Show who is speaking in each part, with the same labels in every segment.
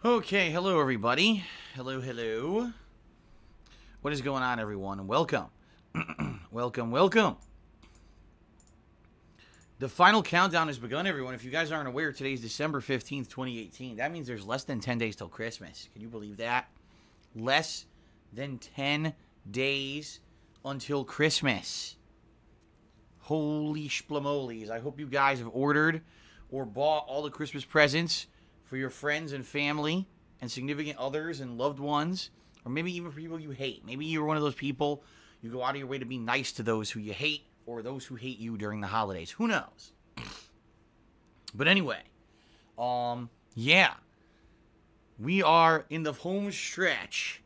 Speaker 1: Okay, hello everybody. Hello. What is going on, everyone? Welcome. welcome. The final countdown has begun, everyone. If you guys aren't aware, today is December 15th, 2018. That means there's less than 10 days till Christmas. Can you believe that? Less than 10 days until Christmas. Holy shplamolies. I hope you guys have ordered or bought all the Christmas presents for your friends and family and significant others and loved ones, or maybe even for people you hate. Maybe you're one of those people, you go out of your way to be nice to those who you hate or those who hate you during the holidays. Who knows? But anyway, yeah. We are in the home stretch.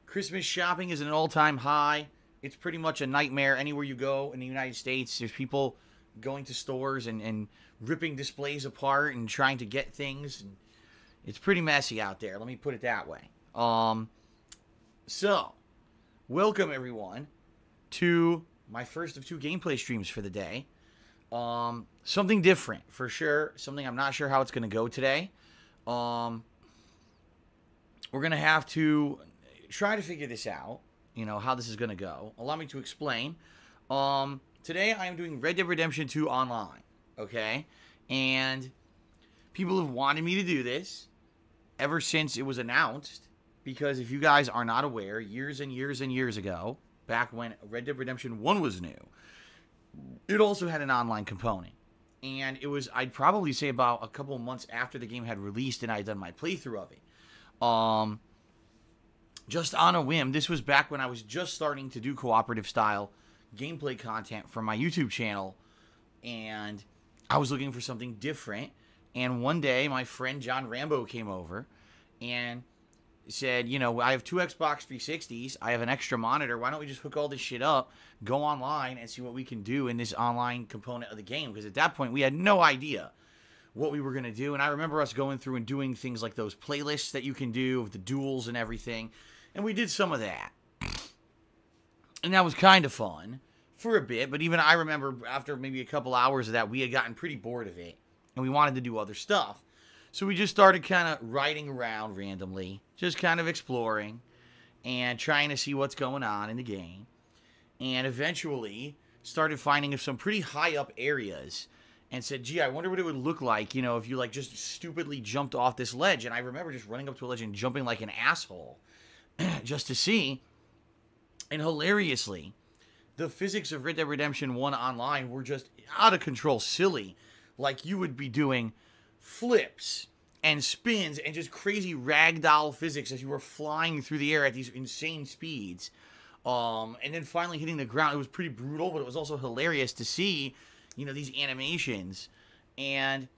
Speaker 1: Christmas shopping is at an all-time high. It's pretty much a nightmare anywhere you go in the United States. There's people going to stores and ripping displays apart and trying to get things. It's pretty messy out there. Let me put it that way. So, welcome everyone to my first of two gameplay streams for the day. Something different for sure. Something I'm not sure how it's going to go today. We're going to have to try to figure this out. You know, how this is going to go. Allow me to explain. Today I am doing Red Dead Redemption 2 online. Okay? And people have wanted me to do this ever since it was announced. Because if you guys are not aware, years and years ago, back when Red Dead Redemption 1 was new, it also had an online component. And it was, I'd probably say, about a couple of months after the game had released and I had done my playthrough of it. Just on a whim, this was back when I was just starting to do cooperative style gameplay content for my YouTube channel, and I was looking for something different. And one day my friend John Rambo came over and said, you know, I have two Xbox 360s, I have an extra monitor, why don't we just hook all this shit up, go online and see what we can do in this online component of the game? Because at that point we had no idea what we were going to do. And I remember us going through and doing things like those playlists that you can do of the duels and everything. And we did some of that. And that was kind of fun for a bit. But even I remember after maybe a couple hours of that, we had gotten pretty bored of it. And we wanted to do other stuff. So we just started kind of riding around randomly. Just kind of exploring. And trying to see what's going on in the game. And eventually started finding some pretty high up areas. And said, gee, I wonder what it would look like, you know, if you like just stupidly jumped off this ledge. And I remember just running up to a ledge and jumping like an asshole. Just to see. And hilariously, the physics of Red Dead Redemption 1 online were just out of control silly. Like you would be doing flips and spins and just crazy ragdoll physics as you were flying through the air at these insane speeds. And then finally hitting the ground. It was pretty brutal, but it was also hilarious to see, you know, these animations. And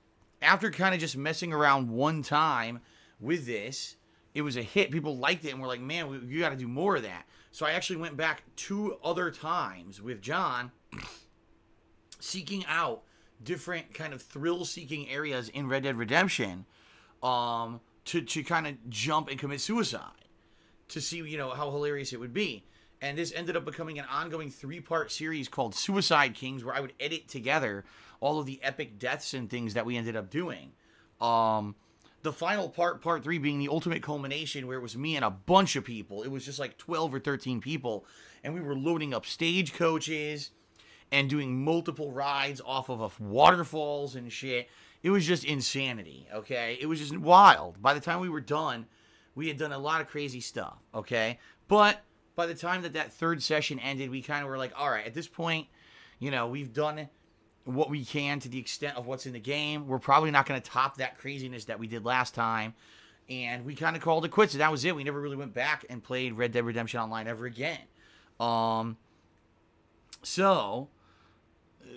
Speaker 1: after kind of just messing around one time with this, it was a hit. People liked it and were like, man, you got to do more of that. So I actually went back 2 other times with John, seeking out different kind of thrill-seeking areas in Red Dead Redemption to kind of jump and commit suicide to see, you know, how hilarious it would be. And this ended up becoming an ongoing 3-part series called Suicide Kings, where I would edit together all of the epic deaths and things that we ended up doing. The final part, part 3, being the ultimate culmination, where it was me and a bunch of people. It was just like 12 or 13 people. And we were loading up stagecoaches and doing multiple rides off of waterfalls and shit. It was just insanity, okay? It was just wild. By the time we were done, we had done a lot of crazy stuff, okay? But by the time that 3rd session ended, we kind of were like, all right, at this point, you know, we've done what we can to the extent of what's in the game. We're probably not going to top that craziness that we did last time. And we kind of called it quits. And that was it. We never really went back and played Red Dead Redemption Online ever again. So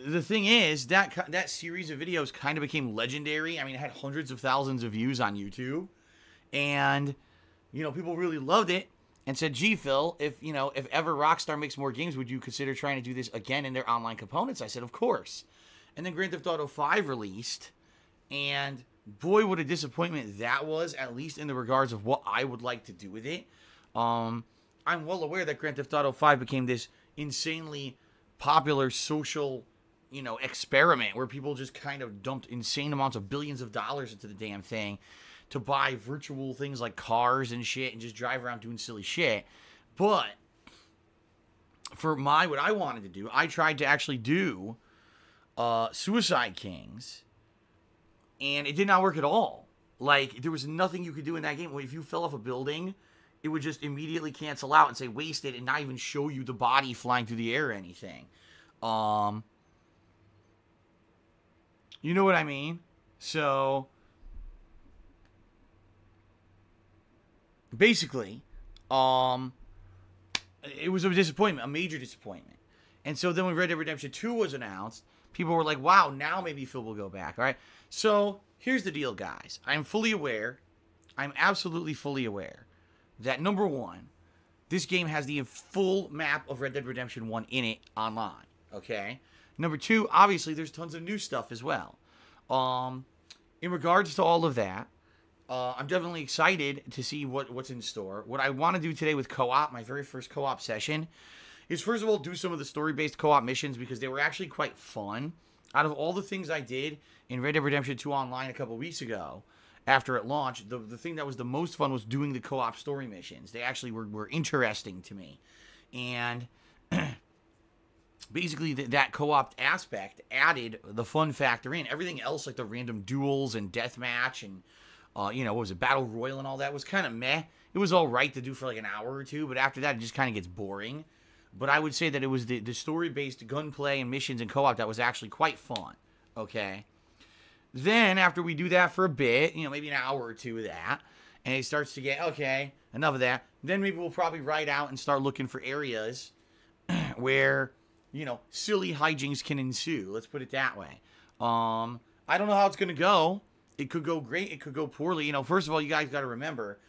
Speaker 1: the thing is, that series of videos kind of became legendary. I mean, it had hundreds of thousands of views on YouTube. And, you know, people really loved it. And said, gee, Phil, if ever Rockstar makes more games, would you consider trying to do this again in their online components? I said, of course. And then Grand Theft Auto 5 released, and boy, what a disappointment that was, at least in the regards of what I would like to do with it. I'm well aware that Grand Theft Auto 5 became this insanely popular social, you know, experiment where people just kind of dumped insane amounts of billions of dollars into the damn thing to buy virtual things like cars and shit and just drive around doing silly shit. But for what I wanted to do, I tried to actually do Suicide Kings, and it did not work at all. Like, there was nothing you could do in that game. If you fell off a building, it would just immediately cancel out and say wasted and not even show you the body flying through the air or anything. You know what I mean? So, basically, it was a disappointment, a major disappointment. And so then when Red Dead Redemption 2 was announced, people were like, wow, now maybe Phil will go back, all right? So, here's the deal, guys. I'm absolutely fully aware that, number one, this game has the full map of Red Dead Redemption 1 in it online, okay? Number two, obviously, there's tons of new stuff as well. In regards to all of that, I'm definitely excited to see what's in store. What I want to do today with co-op, my very first co-op session, is first of all do some of the story-based co-op missions because they were actually quite fun. Out of all the things I did in Red Dead Redemption 2 Online a couple weeks ago, after it launched, the thing that was the most fun was doing the co-op story missions. They actually were interesting to me. And basically, that co-op aspect added the fun factor in. Everything else, like the random duels and deathmatch and, what was it, Battle Royale and all that, was kind of meh. It was all right to do for like an hour or two, but after that, it just kind of gets boring. But I would say that it was the story-based gunplay and missions and co-op that was actually quite fun, okay? Then, after we do that for a bit, maybe an hour or two of that, and it starts to get, okay, enough of that, then maybe we'll probably ride out and start looking for areas where, silly hijinks can ensue. Let's put it that way. I don't know how it's going to go. It could go great. It could go poorly. First of all, you guys got to remember,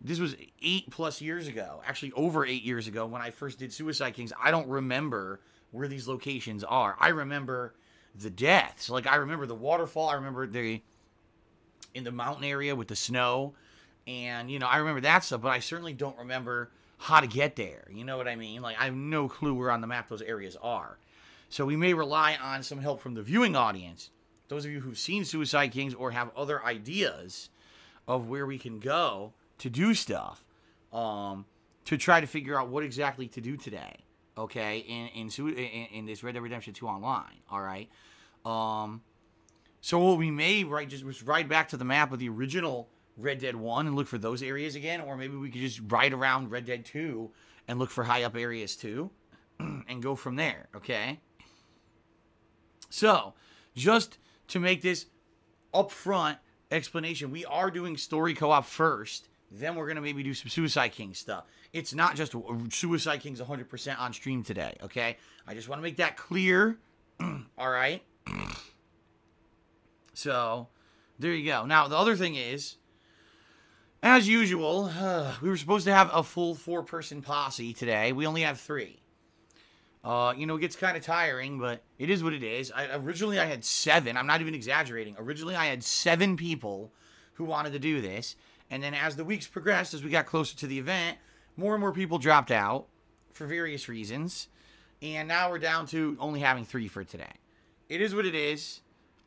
Speaker 1: this was 8+ years ago. Actually, over 8 years ago when I first did Suicide Kings. I don't remember where these locations are. I remember the deaths. Like, I remember the waterfall. I remember in the mountain area with the snow. And, I remember that stuff. But I certainly don't remember how to get there. You know what I mean? Like, I have no clue where on the map those areas are. So we may rely on some help from the viewing audience. Those of you who've seen Suicide Kings or have other ideas of where we can go to do stuff, to try to figure out what exactly to do today, okay, in this Red Dead Redemption 2 Online, all right? So what we may just ride back to the map of the original Red Dead 1 and look for those areas again, or maybe we could just ride around Red Dead 2 and look for high up areas too, and go from there, okay? So, just to make this upfront explanation, we are doing story co-op first, then we're going to maybe do some Suicide Kings stuff. It's not just Suicide Kings 100% on stream today, okay? I just want to make that clear, all right? So, there you go. Now, the other thing is, as usual, we were supposed to have a full 4-person posse today. We only have 3. It gets kind of tiring, but it is what it is. Originally, I had 7. I'm not even exaggerating. Originally, I had 7 people who wanted to do this. And then as the weeks progressed, as we got closer to the event, more and more people dropped out for various reasons. And now we're down to only having 3 for today. It is what it is.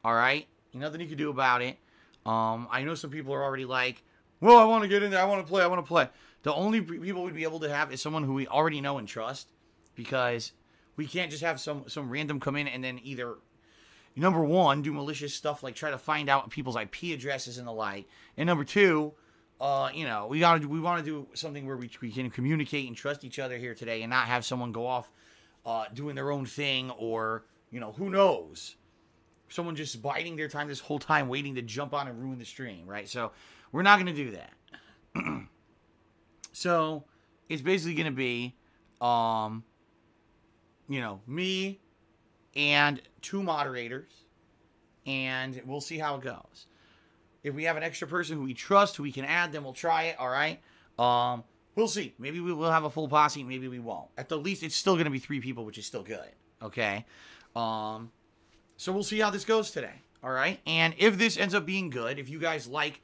Speaker 1: All right? Nothing you can do about it. I know some people are already like, well, I want to get in there. I want to play. The only people we'd be able to have is someone who we already know and trust. Because we can't just have some random come in and then either, number one, do malicious stuff like try to find out people's IP addresses and the like. And number two, we want to do something where we can communicate and trust each other here today and not have someone go off doing their own thing or, who knows. Someone just biding their time this whole time waiting to jump on and ruin the stream, right? So we're not going to do that. So it's basically going to be, me and 2 moderators, and we'll see how it goes. If we have an extra person who we trust, who we can add, then we'll try it, all right? We'll see. Maybe we will have a full posse, maybe we won't. At the least, it's still going to be 3 people, which is still good, okay? So we'll see how this goes today, all right? And if this ends up being good, if you guys like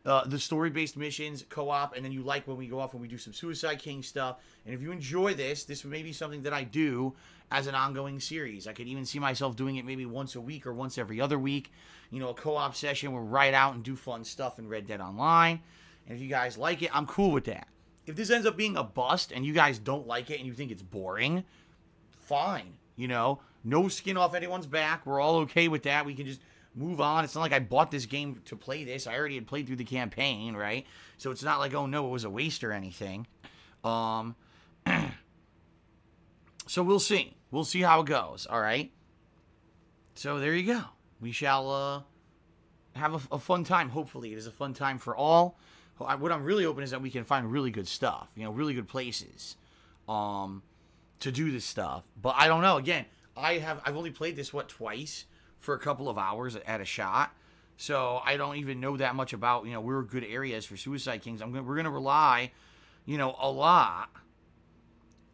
Speaker 1: the story-based missions, co-op, and then you like when we go off and we do some Suicide King stuff. And if you enjoy this may be something that I do as an ongoing series. I could even see myself doing it maybe once a week or once every other week. You know, a co-op session where we ride out and do fun stuff in Red Dead Online. And if you guys like it, I'm cool with that. If this ends up being a bust and you guys don't like it and you think it's boring, fine. You know, no skin off anyone's back. We're all okay with that. We can just move on. It's not like I bought this game to play this. I already had played through the campaign, right? So it's not like, oh no, it was a waste or anything. So we'll see. We'll see how it goes, all right? So there you go. We shall have a fun time. Hopefully it is a fun time for all. What I'm really hoping is that we can find really good stuff, you know, really good places to do this stuff. But I don't know. Again, I've only played this, twice for a couple of hours at a shot. So I don't even know that much about, you know, where are good areas for Suicide Kings. We're going to rely, you know, a lot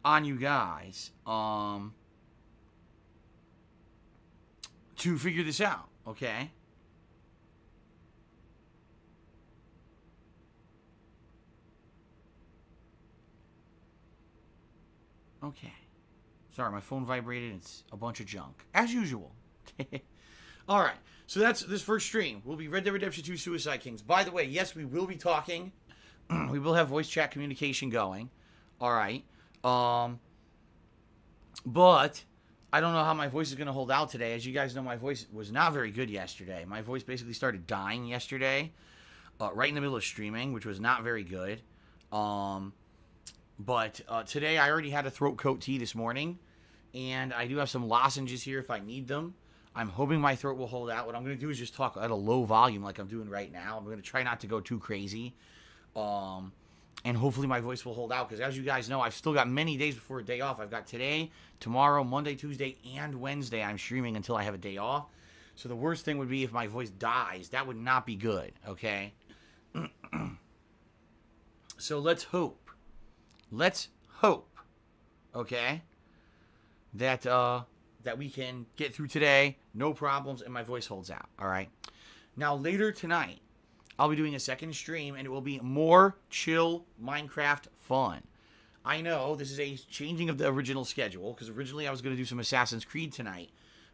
Speaker 1: on you guys to figure this out, okay? Okay. Sorry, my phone vibrated. It's a bunch of junk. As usual. All right. So that's this first stream. Will be Red Dead Redemption 2 Suicide Kings. By the way, yes, we will be talking. We will have voice chat communication going. All right. But I don't know how my voice is going to hold out today. As you guys know, my voice was not very good yesterday. My voice basically started dying yesterday, right in the middle of streaming, which was not very good. But today I already had a throat coat tea this morning, and I do have some lozenges here if I need them. I'm hoping my throat will hold out. What I'm going to do is just talk at a low volume like I'm doing right now. I'm going to try not to go too crazy. And hopefully my voice will hold out, because as you guys know, I've still got many days before a day off. I've got today, tomorrow, Monday, Tuesday, and Wednesday. I'm streaming until I have a day off. So the worst thing would be if my voice dies. That would not be good, okay? So let's hope. Let's hope, okay, that we can get through today, no problems, and my voice holds out, all right? Now, later tonight, I'll be doing a second stream, and it will be more chill Minecraft fun. I know this is a changing of the original schedule, because originally I was going to do some Assassin's Creed tonight,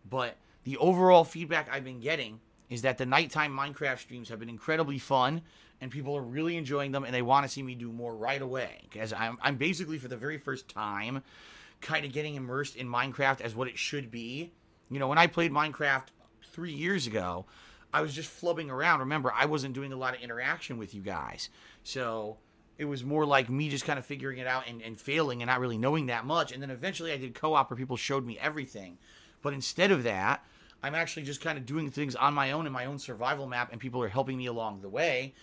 Speaker 1: but the overall feedback I've been getting is that the nighttime Minecraft streams have been incredibly fun, and people are really enjoying them, and they want to see me do more right away. Because I'm basically, for the very first time, kind of getting immersed in Minecraft as what it should be. You know, when I played Minecraft 3 years ago, I was just flubbing around. Remember, I wasn't doing a lot of interaction with you guys. So it was more like me just kind of figuring it out and failing and not really knowing that much. And then eventually I did co-op where people showed me everything. But instead of that, I'm actually just kind of doing things on my own in my own survival map, and people are helping me along the way.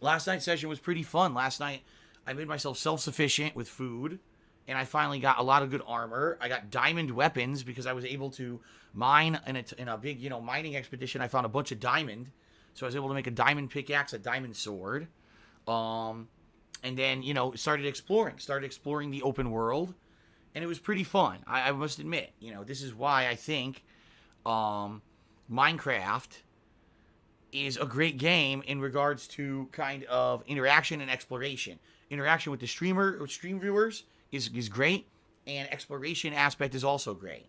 Speaker 1: Last night's session was pretty fun. Last night, I made myself self-sufficient with food, and I finally got a lot of good armor. I got diamond weapons because I was able to mine in a big, you know, mining expedition. I found a bunch of diamond, so I was able to make a diamond pickaxe, a diamond sword, and then, you know, started exploring the open world, and it was pretty fun. I must admit, you know, this is why I think Minecraft is a great game in regards to kind of interaction and exploration. Interaction with the stream viewers is great, and exploration aspect is also great.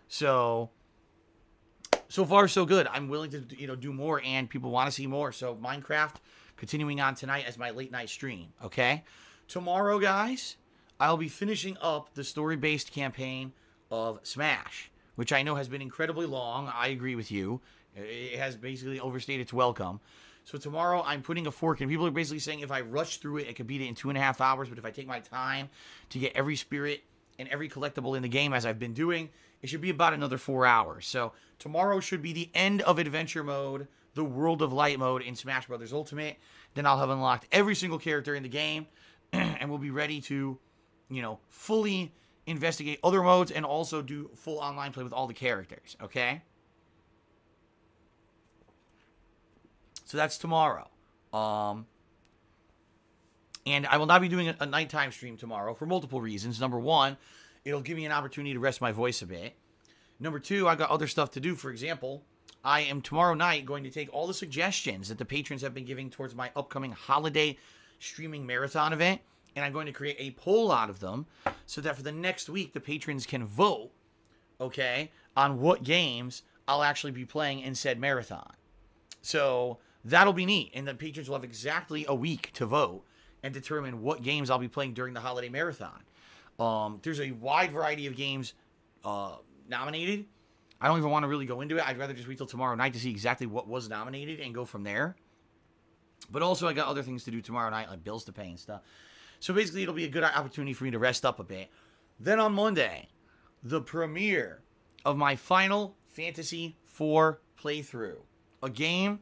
Speaker 1: So far so good. I'm willing to, you know, do more, and people want to see more. So Minecraft continuing on tonight as my late night stream, okay? Tomorrow, guys, I'll be finishing up the story-based campaign of Smash, which I know has been incredibly long. I agree with you. It has basically overstayed its welcome. So tomorrow I'm putting a fork in. People are basically saying if I rush through it, I could beat it in 2.5 hours. But if I take my time to get every spirit and every collectible in the game, as I've been doing, it should be about another 4 hours. So tomorrow should be the end of Adventure Mode, the World of Light mode in Smash Bros. Ultimate. Then I'll have unlocked every single character in the game, and we'll be ready to, you know, fully investigate other modes and also do full online play with all the characters, okay? So that's tomorrow. And I will not be doing a nighttime stream tomorrow for multiple reasons. Number one, it'll give me an opportunity to rest my voice a bit. Number two, I got other stuff to do. For example, I am tomorrow night going to take all the suggestions that the patrons have been giving towards my upcoming holiday streaming marathon event, and I'm going to create a poll out of them so that for the next week, the patrons can vote, okay, on what games I'll actually be playing in said marathon. So that'll be neat, and the patrons will have exactly a week to vote and determine what games I'll be playing during the holiday marathon. There's a wide variety of games nominated. I don't even want to really go into it. I'd rather just wait till tomorrow night to see exactly what was nominated and go from there. But also, I got other things to do tomorrow night, like bills to pay and stuff. So basically, it'll be a good opportunity for me to rest up a bit. Then on Monday, the premiere of my Final Fantasy IV playthrough. A game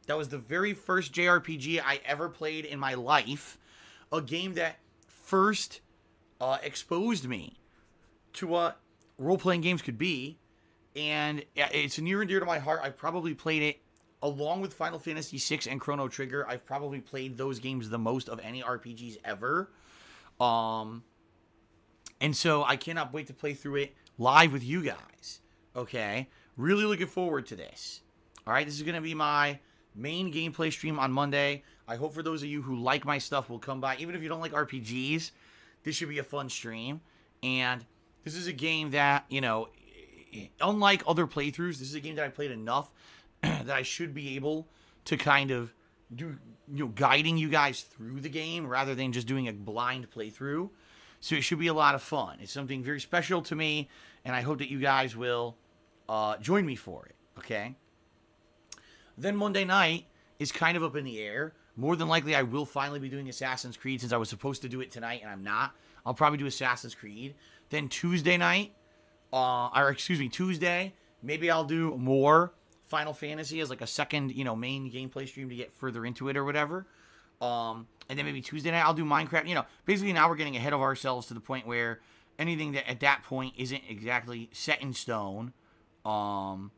Speaker 1: that was the very first JRPG I ever played in my life. A game that first exposed me to what role-playing games could be. And it's near and dear to my heart. I've probably played it along with Final Fantasy VI and Chrono Trigger. I've probably played those games the most of any RPGs ever. And so I cannot wait to play through it live with you guys. Okay? Really looking forward to this. Alright, this is going to be my main gameplay stream on Monday. I hope for those of you who like my stuff will come by. Even if you don't like RPGs, this should be a fun stream. And this is a game that, you know, unlike other playthroughs, this is a game that I played enough that I should be able to kind of do, you know, guiding you guys through the game rather than just doing a blind playthrough. So it should be a lot of fun. It's something very special to me, and I hope that you guys will join me for it, okay? Then Monday night is kind of up in the air. More than likely, I will finally be doing Assassin's Creed since I was supposed to do it tonight, and I'm not. I'll probably do Assassin's Creed. Then Tuesday night, Tuesday, maybe I'll do more Final Fantasy as like a second, you know, main gameplay stream to get further into it or whatever. And then maybe Tuesday night I'll do Minecraft. You know, basically now we're getting ahead of ourselves to the point where anything that at that point isn't exactly set in stone. You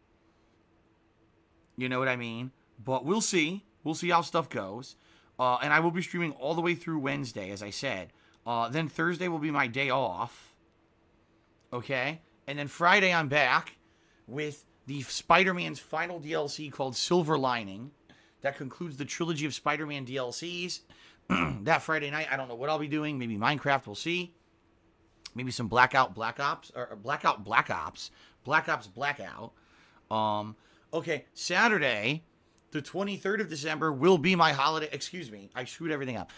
Speaker 1: know what I mean? But we'll see. We'll see how stuff goes. And I will be streaming all the way through Wednesday, as I said. Then Thursday will be my day off. Okay? And then Friday I'm back with the Spider-Man's final DLC called Silver Lining. That concludes the trilogy of Spider-Man DLCs. That Friday night, I don't know what I'll be doing. Maybe Minecraft, we'll see. Maybe some Black Ops. Okay, Saturday, the 23rd of December will be my holiday. Excuse me, I screwed everything up.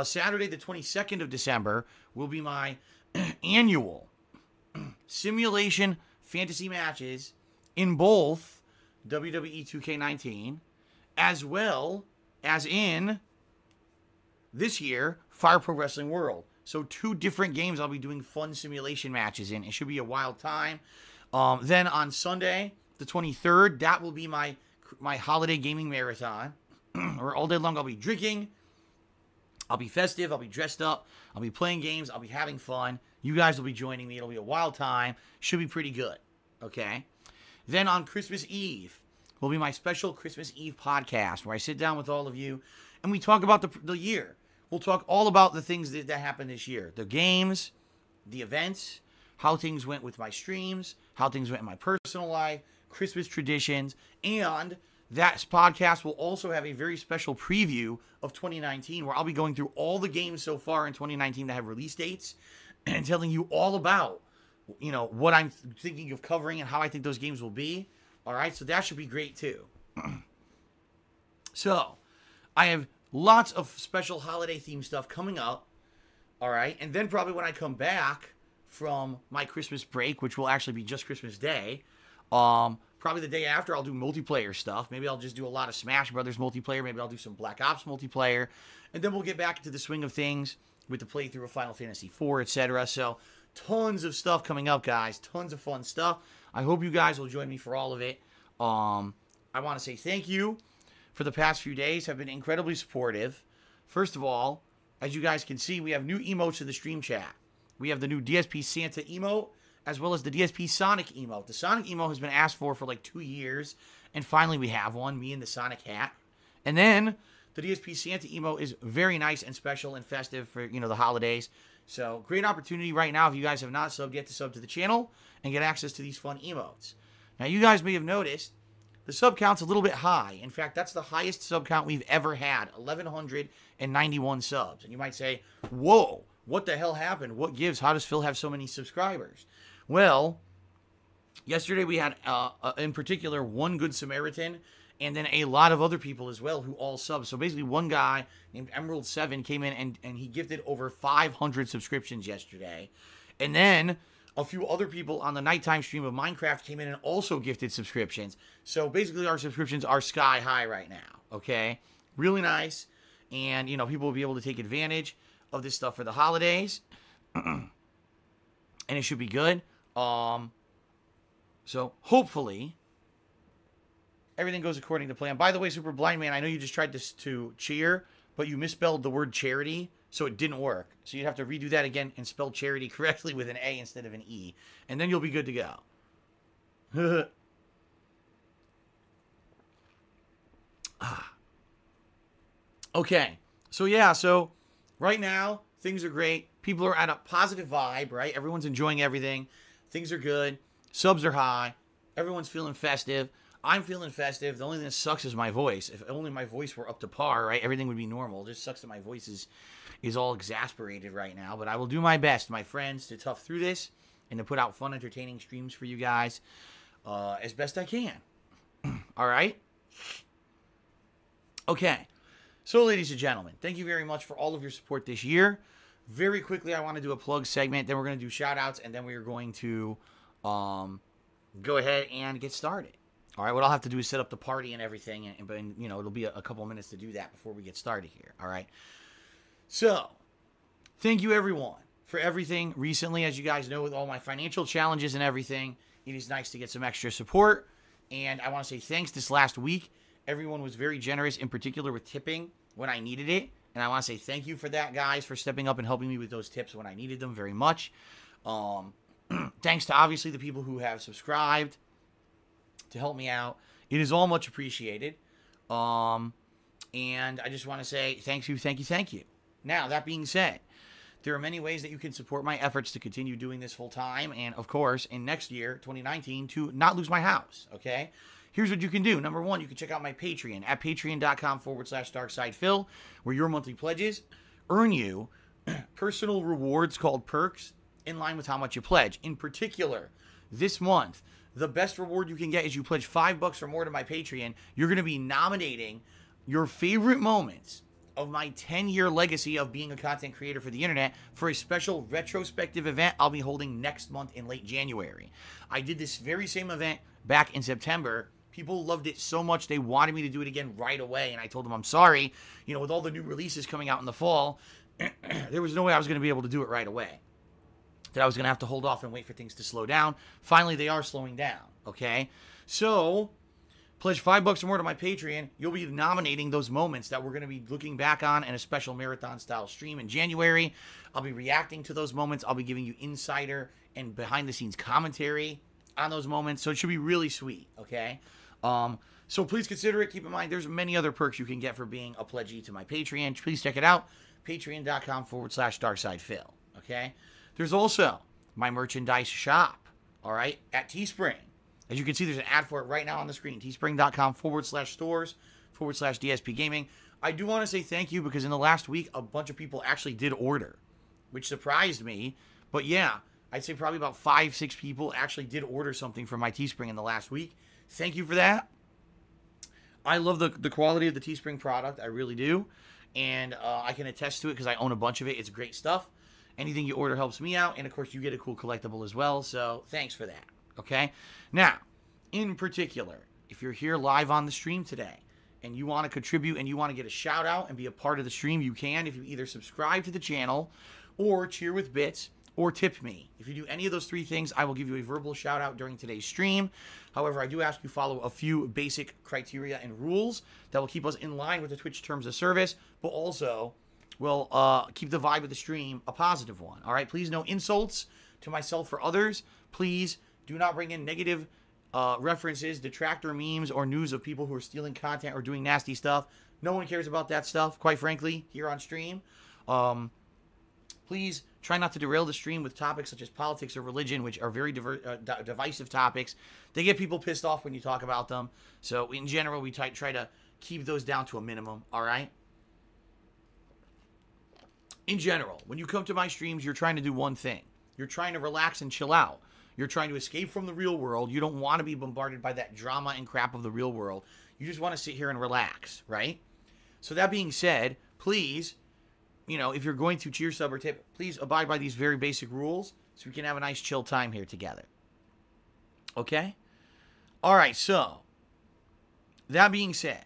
Speaker 1: Saturday, the 22nd of December will be my annual simulation fantasy matches in both WWE 2K19 as well as in this year Fire Pro Wrestling World. So 2 different games I'll be doing fun simulation matches in. It should be a wild time. Then on Sunday, the 23rd, that will be my holiday gaming marathon. Where all day long I'll be drinking. I'll be festive. I'll be dressed up. I'll be playing games. I'll be having fun. You guys will be joining me. It'll be a wild time. Should be pretty good. Okay? Then on Christmas Eve will be my special Christmas Eve podcast where I sit down with all of you and we talk about the year. We'll talk all about the things that happened this year. The games, the events, how things went with my streams, how things went in my personal life, Christmas traditions, and that podcast will also have a very special preview of 2019 where I'll be going through all the games so far in 2019 that have release dates and telling you all about, you know, what I'm thinking of covering and how I think those games will be. All right, so that should be great too. So, I have lots of special holiday themed stuff coming up. All right, and then probably when I come back from my Christmas break, which will actually be just Christmas Day, probably the day after I'll do multiplayer stuff. Maybe I'll just do a lot of Smash Brothers multiplayer. Maybe I'll do some Black Ops multiplayer. And then we'll get back into the swing of things with the playthrough of Final Fantasy IV, etc. So, tons of stuff coming up, guys. Tons of fun stuff. I hope you guys will join me for all of it. I want to say thank you for the past few days. Have been incredibly supportive. First of all, as you guys can see, we have new emotes in the stream chat. We have the new DSP Santa emote, as well as the DSP Sonic emote. The Sonic emote has been asked for like 2 years, and finally we have one, me and the Sonic hat. And then the DSP Santa emote is very nice and special and festive for, you know, the holidays. So, great opportunity right now if you guys have not subbed yet to sub to the channel and get access to these fun emotes. Now, you guys may have noticed the sub count's a little bit high. In fact, that's the highest sub count we've ever had, 1,191 subs. And you might say, whoa, what the hell happened? What gives? How does Phil have so many subscribers? Well, yesterday we had, in particular, one Good Samaritan, and then a lot of other people as well who all subbed. So basically one guy named Emerald7 came in and he gifted over 500 subscriptions yesterday. And then a few other people on the nighttime stream of Minecraft came in and also gifted subscriptions. So basically our subscriptions are sky high right now, okay? Really nice. And, you know, people will be able to take advantage of this stuff for the holidays. And it should be good. So hopefully everything goes according to plan. By the way, Super Blind Man, I know you just tried to cheer, but you misspelled the word charity, so it didn't work. So you'd have to redo that again and spell charity correctly with an A instead of an E. And then you'll be good to go. Okay. So yeah, so right now, things are great. People are at a positive vibe, right? Everyone's enjoying everything. Things are good. Subs are high. Everyone's feeling festive. I'm feeling festive. The only thing that sucks is my voice. If only my voice were up to par, right? Everything would be normal. It just sucks that my voice is all exasperated right now. But I will do my best, my friends, to tough through this and to put out fun, entertaining streams for you guys as best I can. All right? Okay. So, ladies and gentlemen, thank you very much for all of your support this year. Very quickly, I want to do a plug segment. Then we're going to do shout-outs. And then we are going to go ahead and get started. All right, what I'll have to do is set up the party and everything, and you know, it'll be a couple minutes to do that before we get started here, all right? So, thank you, everyone, for everything recently. As you guys know, with all my financial challenges and everything, it is nice to get some extra support, and I want to say thanks this last week. Everyone was very generous, in particular with tipping when I needed it, and I want to say thank you for that, guys, for stepping up and helping me with those tips when I needed them very much. Thanks to, obviously, the people who have subscribed to help me out. It is all much appreciated. And I just want to say thank you. Now, that being said, there are many ways that you can support my efforts to continue doing this full time. And, of course, in next year, 2019, to not lose my house, okay? Here's what you can do. Number one, you can check out my Patreon at patreon.com/darksidephil, where your monthly pledges earn you personal rewards called perks in line with how much you pledge. In particular, this month, the best reward you can get is you pledge $5 or more to my Patreon. You're going to be nominating your favorite moments of my 10-year legacy of being a content creator for the internet for a special retrospective event I'll be holding next month in late January. I did this very same event back in September. People loved it so much they wanted me to do it again right away, and I told them I'm sorry. You know, with all the new releases coming out in the fall, there was no way I was going to be able to do it right away. That I was going to have to hold off and wait for things to slow down. Finally, they are slowing down, okay? So, pledge $5 or more to my Patreon. You'll be nominating those moments that we're going to be looking back on in a special marathon-style stream in January. I'll be reacting to those moments. I'll be giving you insider and behind-the-scenes commentary on those moments. So, it should be really sweet, okay? So, please consider it. Keep in mind, there's many other perks you can get for being a pledgee to my Patreon. Please check it out. Patreon.com/darksidephil, okay? There's also my merchandise shop, all right, at Teespring. As you can see, there's an ad for it right now on the screen, teespring.com/stores/DSPGaming. I do want to say thank you because in the last week, a bunch of people actually did order, which surprised me. But yeah, I'd say probably about 5-6 people actually did order something from my Teespring in the last week. Thank you for that. I love the quality of the Teespring product. I really do. And I can attest to it because I own a bunch of it. It's great stuff. Anything you order helps me out, and of course, you get a cool collectible as well, so thanks for that, okay? Now, in particular, if you're here live on the stream today, and you want to contribute, and you want to get a shout-out and be a part of the stream, you can if you either subscribe to the channel, or cheer with bits, or tip me. If you do any of those three things, I will give you a verbal shout-out during today's stream. However, I do ask you follow a few basic criteria and rules that will keep us in line with the Twitch terms of service, but also will keep the vibe of the stream a positive one. All right, please no insults to myself or others. Please do not bring in negative references, detractor memes, or news of people who are stealing content or doing nasty stuff. No one cares about that stuff, quite frankly, here on stream. Please Try not to derail the stream with topics such as politics or religion, which are very divisive topics. They get people pissed off when you talk about them. So in general, we try to keep those down to a minimum, all right? In general, when you come to my streams, you're trying to do one thing. You're trying to relax and chill out. You're trying to escape from the real world. You don't want to be bombarded by that drama and crap of the real world. You just want to sit here and relax, right? So that being said, please, if you're going to cheer, sub, or tip, please abide by these very basic rules so we can have a nice chill time here together. Okay? All right, so that being said,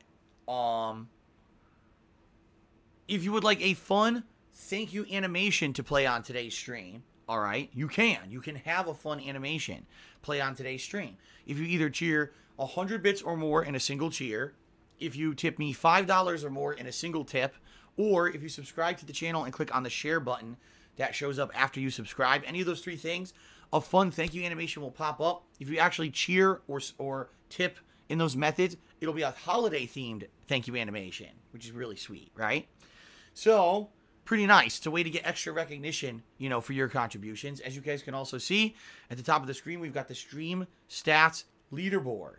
Speaker 1: if you would like a fun thank you animation to play on today's stream, all right, you can have a fun animation play on today's stream. If you either cheer 100 bits or more in a single cheer, if you tip me $5 or more in a single tip, or if you subscribe to the channel and click on the share button that shows up after you subscribe, any of those three things, a fun thank you animation will pop up. If you actually cheer or tip in those methods, it'll be a holiday-themed thank you animation, which is really sweet, right? So, pretty nice. It's a way to get extra recognition, for your contributions. As you guys can also see, at the top of the screen, we've got the stream stats leaderboard.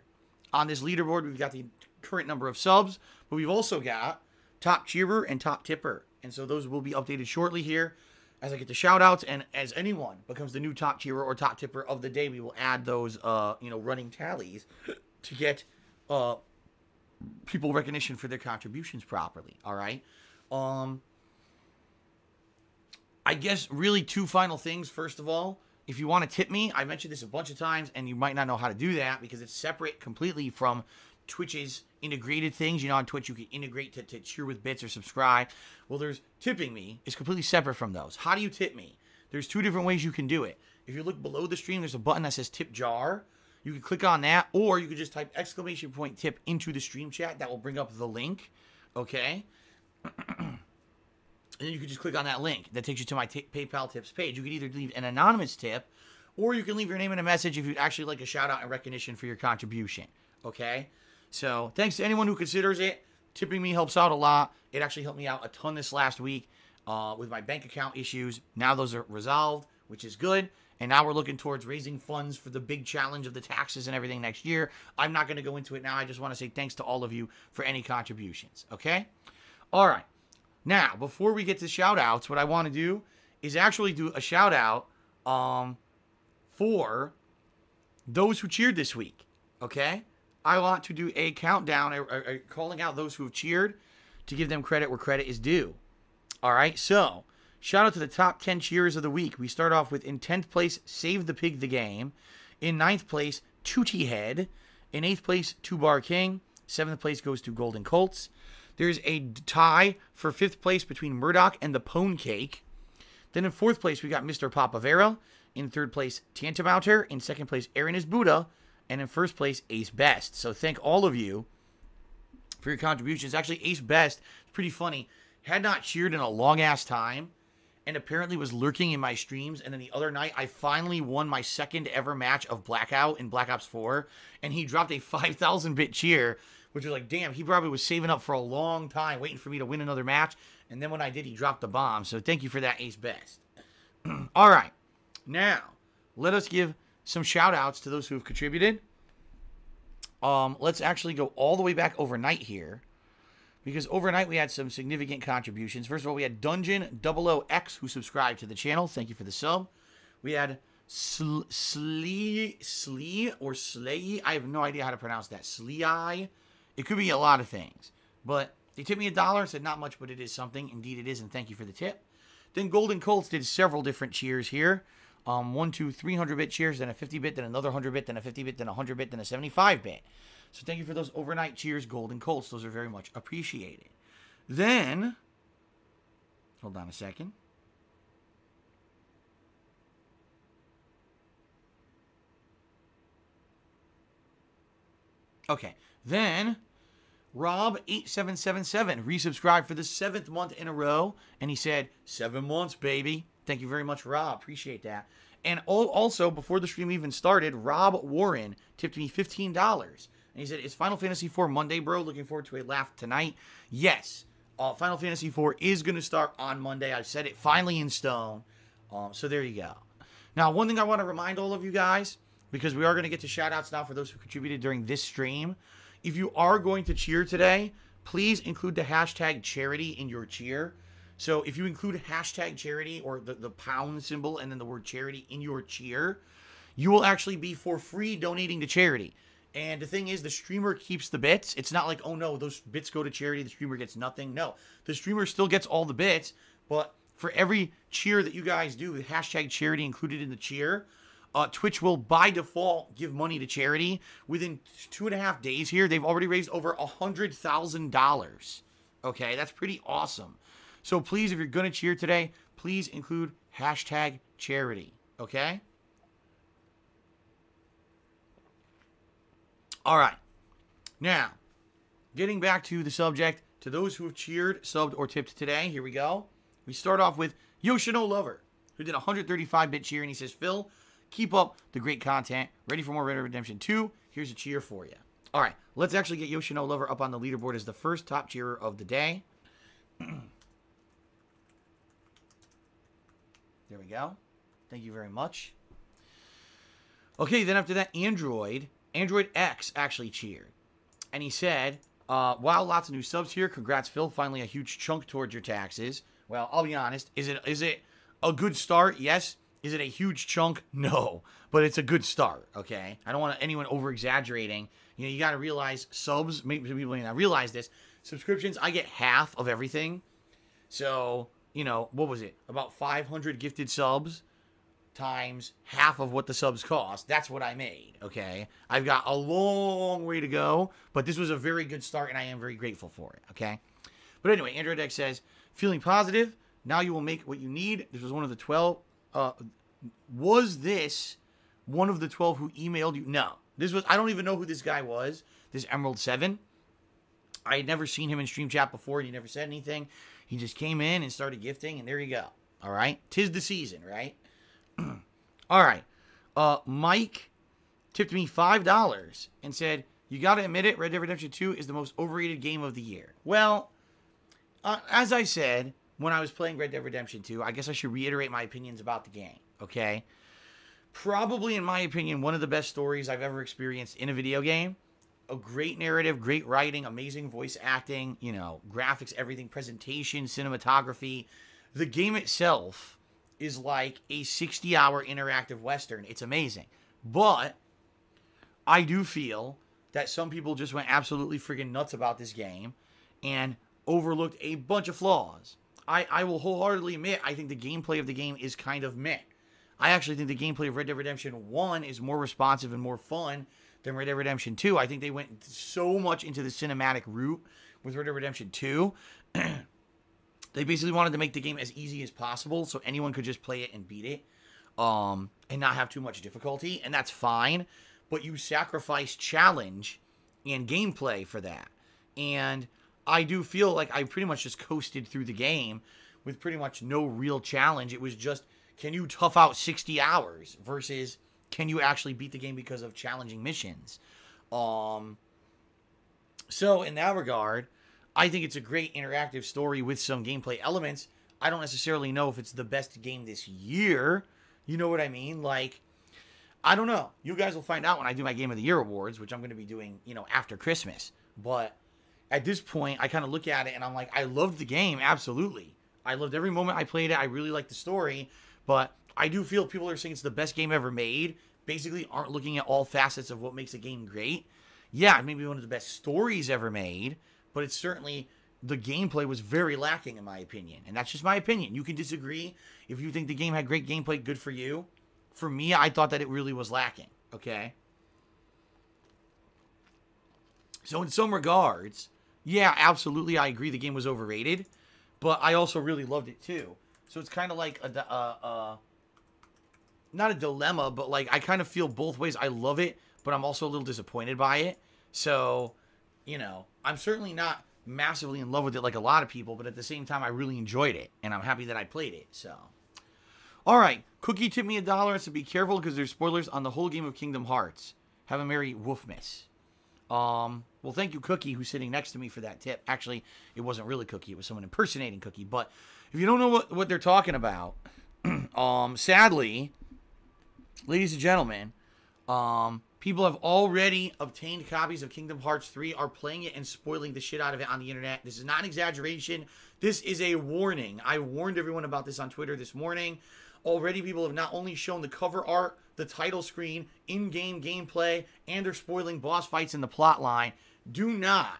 Speaker 1: On this leaderboard, we've got the current number of subs, but we've also got top cheerer and top tipper. And so those will be updated shortly here as I get the shout outs. And as anyone becomes the new top cheerer or top tipper of the day, we will add those, running tallies to get people recognition for their contributions properly. All right. I guess really two final things. First of all, if you want to tip me, I mentioned this a bunch of times, and you might not know how to do that because it's separate completely from Twitch's integrated things. On Twitch, you can integrate to cheer with bits or subscribe. Well, there's tipping me is completely separate from those. How do you tip me? There's two different ways you can do it. If you look below the stream, there's a button that says tip jar. You can click on that, or you can just type !tip into the stream chat. That will bring up the link, okay? And then you can just click on that link. That takes you to my PayPal tips page. You can either leave an anonymous tip, or you can leave your name and a message if you'd actually like a shout-out and recognition for your contribution, okay? So, thanks to anyone who considers it. Tipping me helps out a lot. It actually helped me out a ton this last week with my bank account issues. Now those are resolved, which is good. And now we're looking towards raising funds for the big challenge of the taxes and everything next year. I'm not going to go into it now. I just want to say thanks to all of you for any contributions, okay? All right. Now, before we get to shout-outs, what I want to do is actually do a shout-out for those who cheered this week, okay? I want to do a countdown, calling out those who have cheered to give them credit where credit is due. All right, so shout-out to the top 10 cheerers of the week. We start off with, in 10th place, Save the Pig the Game. In 9th place, Tootie Head. In 8th place, Two Bar King. 7th place goes to Golden Colts. There's a tie for 5th place between Murdoch and the Pone Cake. Then in 4th place, we got Mr. Papavera. In 3rd place, Tantamouter. In 2nd place, Aaron is Buddha. And in 1st place, Ace Best. So thank all of you for your contributions. Actually, Ace Best, it's pretty funny, had not cheered in a long-ass time and apparently was lurking in my streams. And then the other night, I finally won my second ever match of Blackout in Black Ops 4. And he dropped a 5,000-bit cheer, which was like, damn, he probably was saving up for a long time, waiting for me to win another match. And then when I did, he dropped the bomb. So thank you for that, Ace Best. All right. Now, let us give some shout-outs to those who have contributed. Let's actually go all the way back overnight here, because overnight we had some significant contributions. First of all, we had Dungeon 00X, who subscribed to the channel. Thank you for the sub. We had Slee, I have no idea how to pronounce that. Slee. It could be a lot of things, but they tipped me $1. Said not much, but it is something. Indeed it is, and thank you for the tip. Then Golden Colts did several different cheers here. 1, 2, 300-bit cheers, then a 50-bit, then another 100-bit, then a 50-bit, then a 100-bit, then a 75-bit. So thank you for those overnight cheers, Golden Colts. Those are very much appreciated. Then, hold on a second. Okay, then Rob8777 resubscribed for the 7th month in a row, and he said, 7 months, baby. Thank you very much, Rob. Appreciate that. And also, before the stream even started, Rob Warren tipped me $15. And he said, it's Final Fantasy IV Monday, bro. Looking forward to a laugh tonight. Yes, Final Fantasy IV is going to start on Monday. I've set it finally in stone. So there you go. Now, one thing I want to remind all of you guys, because we are going to get to shout-outs now for those who contributed during this stream. If you are going to cheer today, please include the hashtag charity in your cheer. So if you include hashtag charity or the pound symbol and then the word charity in your cheer, you will actually be for free donating to charity. And the thing is, the streamer keeps the bits. It's not like, oh no, those bits go to charity, the streamer gets nothing. No, the streamer still gets all the bits, but for every cheer that you guys do with hashtag charity included in the cheer, Twitch will by default give money to charity. Within 2.5 days here, they've already raised over $100,000. Okay, that's pretty awesome. So please, if you're going to cheer today, please include hashtag charity. Okay? All right. Now, getting back to the subject, to those who have cheered, subbed, or tipped today, here we go. We start off with Yoshino Lover, who did a 135-bit cheer, and he says, Phil, keep up the great content. Ready for more Red Dead Redemption 2? Here's a cheer for you. All right, let's actually get Yoshino Lover up on the leaderboard as the first top cheerer of the day. There we go. Thank you very much. Okay, then after that, Android X actually cheered. And he said, wow, lots of new subs here. Congrats, Phil. Finally a huge chunk towards your taxes. Well, I'll be honest. Is it a good start? Yes. Is it a huge chunk? No. But it's a good start, okay? I don't want anyone over-exaggerating. You know, you got to realize subs, maybe people may not realize this. Subscriptions, I get half of everything. So, you know, what was it? About 500 gifted subs times half of what the subs cost. That's what I made, okay? I've got a long way to go, but this was a very good start, and I am very grateful for it, okay? But anyway, Android X says, feeling positive. Now you will make what you need. This was one of the 12. Was this one of the 12 who emailed you? No. This was, I don't even know who this guy was. This Emerald 7. I had never seen him in stream chat before, and he never said anything. He just came in and started gifting, and there you go. All right? 'Tis the season, right? All right. Mike tipped me $5 and said, you got to admit it, Red Dead Redemption 2 is the most overrated game of the year. Well, as I said when I was playing Red Dead Redemption 2, I guess I should reiterate my opinions about the game, okay? Probably, in my opinion, one of the best stories I've ever experienced in a video game. A great narrative, great writing, amazing voice acting, you know, graphics, everything, presentation, cinematography. The game itself is like a 60-hour interactive Western. It's amazing. But I do feel that some people just went absolutely friggin' nuts about this game and overlooked a bunch of flaws. I will wholeheartedly admit, I think the gameplay of the game is kind of meh. I actually think the gameplay of Red Dead Redemption 1 is more responsive and more fun than Red Dead Redemption 2. I think they went so much into the cinematic route with Red Dead Redemption 2. They basically wanted to make the game as easy as possible so anyone could just play it and beat it and not have too much difficulty, and that's fine. But you sacrifice challenge and gameplay for that. And I do feel like I pretty much just coasted through the game with pretty much no real challenge. It was just, can you tough out 60 hours versus can you actually beat the game because of challenging missions? So in that regard, I think it's a great interactive story with some gameplay elements. I don't necessarily know if it's the best game this year. You know what I mean? Like, I don't know. You guys will find out when I do my Game of the Year awards, which I'm going to be doing, you know, after Christmas. But at this point, I kind of look at it and I'm like, I loved the game, absolutely. I loved every moment I played it. I really liked the story. But I do feel people are saying it's the best game ever made, basically aren't looking at all facets of what makes a game great. Yeah, maybe one of the best stories ever made, but it's certainly, the gameplay was very lacking in my opinion. And that's just my opinion. You can disagree. If you think the game had great gameplay, good for you. For me, I thought that it really was lacking. Okay? So in some regards, yeah, absolutely, I agree the game was overrated. But I also really loved it too. So it's kind of like not a dilemma, but like I kind of feel both ways. I love it, but I'm also a little disappointed by it. So, you know, I'm certainly not massively in love with it like a lot of people, but at the same time, I really enjoyed it, and I'm happy that I played it, so. All right, Cookie tipped me $1 and said be careful because there's spoilers on the whole game of Kingdom Hearts. Have a merry Wolfmas. Well, thank you, Cookie, who's sitting next to me for that tip. Actually, it wasn't really Cookie. It was someone impersonating Cookie, but if you don't know what they're talking about, Sadly, ladies and gentlemen, people have already obtained copies of Kingdom Hearts 3, are playing it and spoiling the shit out of it on the internet. This is not an exaggeration. This is a warning. I warned everyone about this on Twitter this morning. Already people have not only shown the cover art, the title screen, in-game gameplay, and they're spoiling boss fights in the plot line. Do not,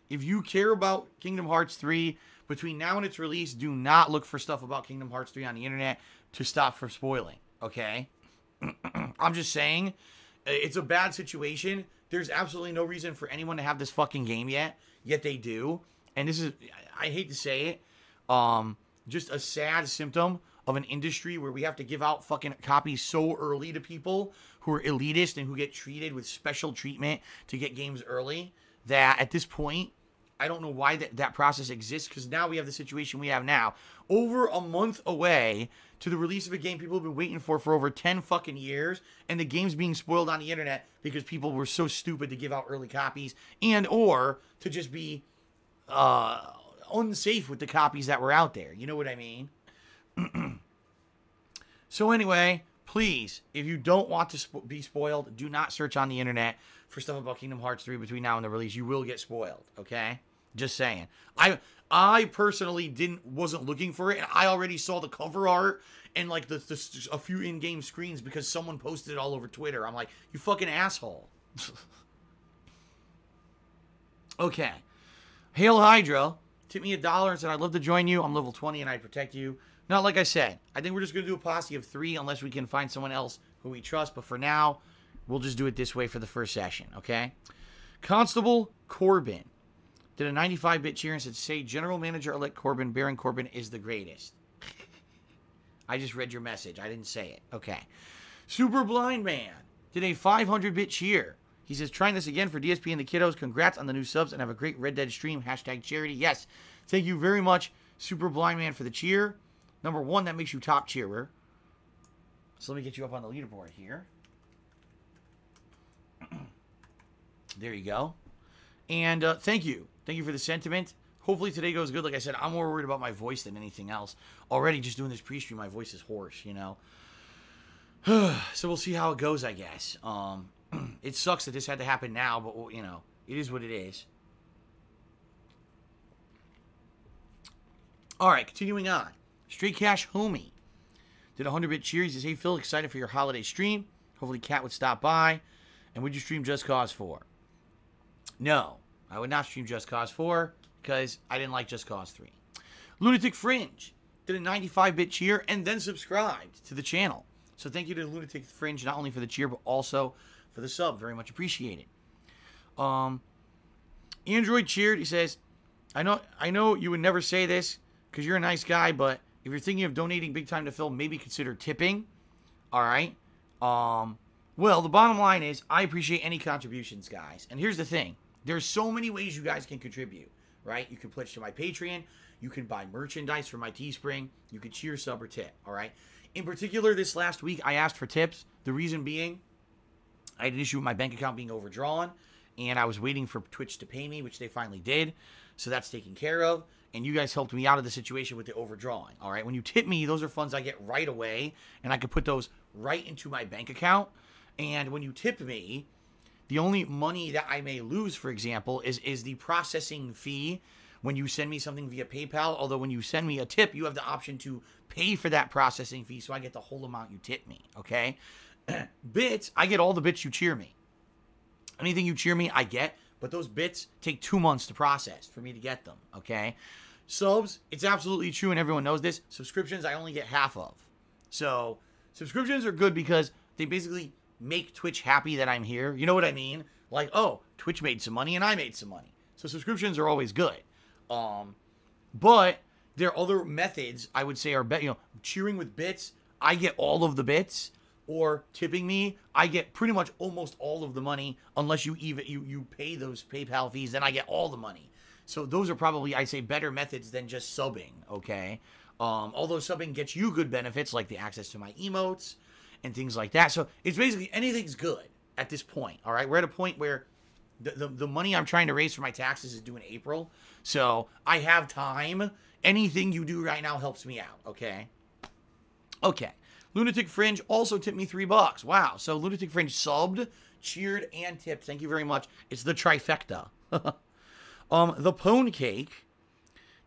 Speaker 1: if you care about Kingdom Hearts 3, between now and its release, do not look for stuff about Kingdom Hearts 3 on the internet to stop from spoiling, okay? I'm just saying, it's a bad situation. There's absolutely no reason for anyone to have this fucking game yet they do. And this is, I hate to say it, just a sad symptom of an industry where we have to give out fucking copies so early to people who are elitist and who get treated with special treatment to get games early, that at this point, I don't know why that process exists, because now we have the situation we have now. Over a month away to the release of a game people have been waiting for over 10 fucking years, and the game's being spoiled on the internet because people were so stupid to give out early copies and or to just be unsafe with the copies that were out there. You know what I mean? So anyway, please, if you don't want to be spoiled, do not search on the internet for stuff about Kingdom Hearts 3 between now and the release. You will get spoiled, okay? Just saying. I personally wasn't looking for it, and I already saw the cover art and like a few in-game screens because someone posted it all over Twitter. I'm like, you fucking asshole. Okay. Hail Hydra. Tip me $1 and said, I'd love to join you. I'm level 20 and I'd protect you. Not like I said. I think we're just going to do a posse of 3 unless we can find someone else who we trust. But for now, we'll just do it this way for the first session, okay? Constable Corbin did a 95-bit cheer and said, say General Manager-elect Corbin, Baron Corbin is the greatest. I just read your message. I didn't say it. Okay. Super Blind Man did a 500-bit cheer. He says, trying this again for DSP and the kiddos. Congrats on the new subs and have a great Red Dead stream. Hashtag charity. Yes. Thank you very much, Super Blind Man, for the cheer. Number 1, that makes you top cheerer. So let me get you up on the leaderboard here. There you go. And thank you. Thank you for the sentiment. Hopefully today goes good. Like I said, I'm more worried about my voice than anything else. Already just doing this pre-stream, my voice is hoarse, you know. So we'll see how it goes, I guess. It sucks that this had to happen now, but, you know, it is what it is. All right, continuing on. Straight Cash Homie did a 100-bit cheer. He says, hey, Phil, excited for your holiday stream. Hopefully Kat would stop by. And would you stream Just Cause 4? No, I would not stream Just Cause 4 because I didn't like Just Cause 3. Lunatic Fringe did a 95-bit cheer and then subscribed to the channel. So thank you to Lunatic Fringe, not only for the cheer, but also for the sub. Very much appreciated. Android cheered. He says, I know you would never say this because you're a nice guy, but if you're thinking of donating big time to Phil, maybe consider tipping. All right. Well, the bottom line is I appreciate any contributions, guys. And here's the thing. There's so many ways you guys can contribute, right? You can pledge to my Patreon. You can buy merchandise from my Teespring. You can cheer, sub, or tip, all right? In particular, this last week, I asked for tips. The reason being, I had an issue with my bank account being overdrawn, and I was waiting for Twitch to pay me, which they finally did. So that's taken care of. And you guys helped me out of the situation with the overdrawing, all right? When you tip me, those are funds I get right away, and I can put those right into my bank account. And when you tip me, the only money that I may lose, for example, is the processing fee when you send me something via PayPal. Although when you send me a tip, you have the option to pay for that processing fee, so I get the whole amount you tip me, okay? Bits, I get all the bits you cheer me. Anything you cheer me, I get. But those bits take 2 months to process for me to get them, okay? Subs, it's absolutely true, and everyone knows this. Subscriptions, I only get half of. So, subscriptions are good because they basically make Twitch happy that I'm here. You know what I mean? Like, oh, Twitch made some money, and I made some money. So, subscriptions are always good. But there are other methods, I would say, are better. You know, cheering with bits, I get all of the bits. Or tipping me, I get pretty much almost all of the money unless you pay those PayPal fees, then I get all the money. So those are probably, I say, better methods than just subbing, okay? Although subbing gets you good benefits like the access to my emotes and things like that. So it's basically anything's good at this point, all right? We're at a point where the money I'm trying to raise for my taxes is due in April. So I have time. Anything you do right now helps me out, okay? Okay. Lunatic Fringe also tipped me $3. Wow. So Lunatic Fringe subbed, cheered, and tipped. Thank you very much. It's the trifecta. The Pone Cake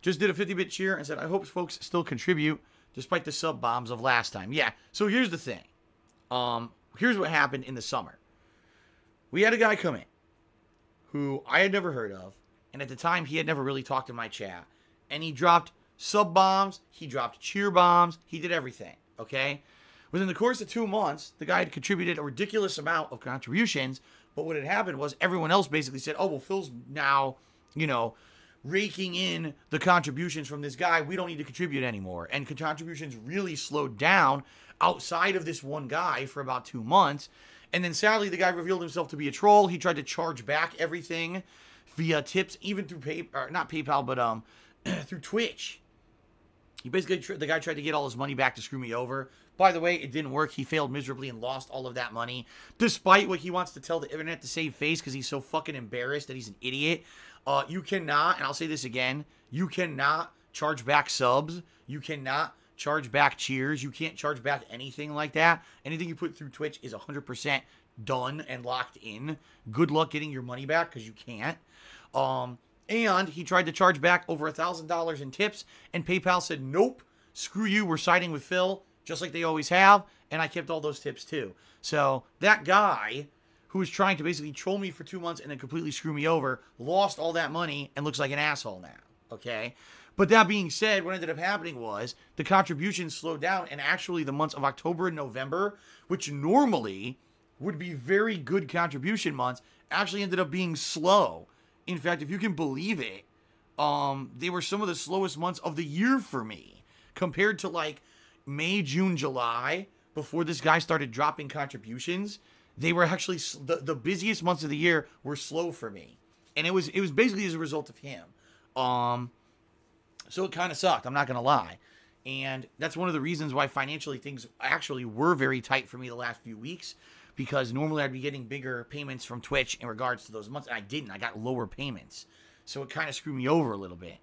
Speaker 1: just did a 50-bit cheer and said, I hope folks still contribute despite the sub bombs of last time. Yeah. So here's the thing. Here's what happened in the summer. We had a guy come in who I had never heard of, and at the time he had never really talked in my chat, and he dropped sub bombs, he dropped cheer bombs, he did everything, okay? Within the course of 2 months, the guy had contributed a ridiculous amount of contributions, but what had happened was everyone else basically said, oh, well, Phil's now, you know, raking in the contributions from this guy. We don't need to contribute anymore. And contributions really slowed down outside of this one guy for about 2 months. And then sadly, the guy revealed himself to be a troll. He tried to charge back everything via tips, even through not PayPal, but through Twitch. He basically, the guy tried to get all his money back to screw me over. By the way, it didn't work. He failed miserably and lost all of that money, despite what he wants to tell the internet to save face because he's so fucking embarrassed that he's an idiot. You cannot, and I'll say this again, you cannot charge back subs. You cannot charge back cheers. You can't charge back anything like that. Anything you put through Twitch is 100% done and locked in. Good luck getting your money back because you can't. And he tried to charge back over $1,000 in tips, and PayPal said, nope, screw you, we're siding with Phil, just like they always have, and I kept all those tips too. So that guy who was trying to basically troll me for 2 months and then completely screw me over lost all that money and looks like an asshole now, okay? But that being said, what ended up happening was the contributions slowed down, and actually the months of October and November, which normally would be very good contribution months, actually ended up being slow. In fact, if you can believe it, they were some of the slowest months of the year for me compared to like May, June, July, before this guy started dropping contributions. They were actually the busiest months of the year were slow for me. And it was basically as a result of him. So it kind of sucked, I'm not going to lie. And that's one of the reasons why financially things actually were very tight for me the last few weeks. Because normally I'd be getting bigger payments from Twitch in regards to those months. And I didn't. I got lower payments. So it kind of screwed me over a little bit.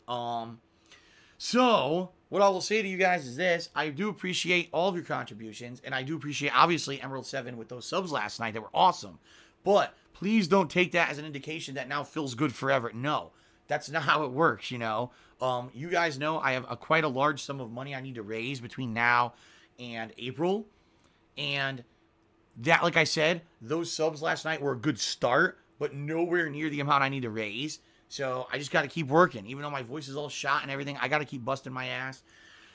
Speaker 1: So what I will say to you guys is this. I do appreciate all of your contributions. And I do appreciate, obviously, Emerald 7 with those subs last night. That were awesome. But please don't take that as an indication that now feels good forever. No. That's not how it works, you know. You guys know I have quite a large sum of money I need to raise between now and April. And that, like I said, those subs last night were a good start, but nowhere near the amount I need to raise. So I just got to keep working. Even though my voice is all shot and everything, I got to keep busting my ass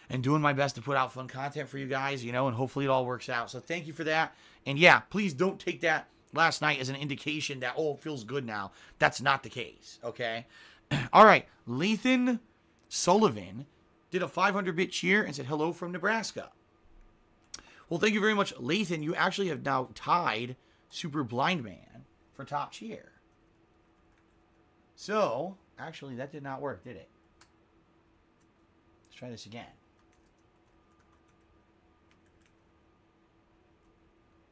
Speaker 1: and doing my best to put out fun content for you guys, you know, and hopefully it all works out. So thank you for that. And yeah, please don't take that last night as an indication that, oh, it feels good now. That's not the case, okay? All right, Lathan Sullivan did a 500-bit cheer and said hello from Nebraska. Well, thank you very much, Lathan. You actually have now tied Super Blind Man for top cheer. So, actually, that did not work, did it? Let's try this again.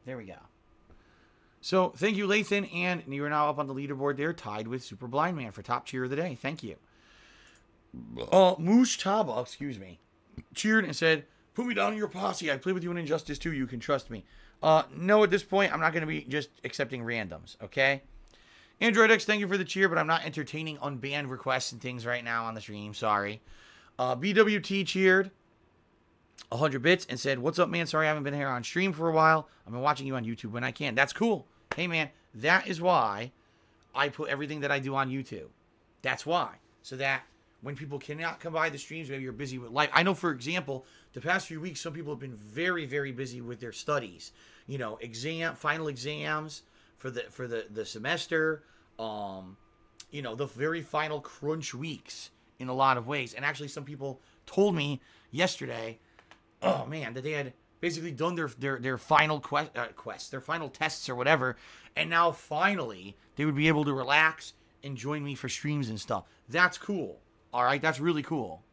Speaker 1: There we go. So, thank you, Lathan, and you are now up on the leaderboard there, tied with Super Blind Man for top cheer of the day. Thank you. Moosh Taba, excuse me, cheered and said, put me down in your posse. I play with you in Injustice 2. You can trust me. No, at this point, I'm not going to be just accepting randoms, okay? Android X, thank you for the cheer, but I'm not entertaining unbanned requests and things right now on the stream. Sorry. BWT cheered 100 bits and said, what's up, man? Sorry I haven't been here on stream for a while. I've been watching you on YouTube when I can. That's cool. Hey, man, that is why I put everything that I do on YouTube. That's why. So that when people cannot come by the streams, maybe you're busy with life. I know, for example, the past few weeks, some people have been very, very busy with their studies. You know, final exams for the semester. You know, the very final crunch weeks in a lot of ways. And actually, some people told me yesterday, oh man, that they had basically done their final quests, their final tests or whatever, and now finally they would be able to relax and join me for streams and stuff. That's cool. All right, that's really cool.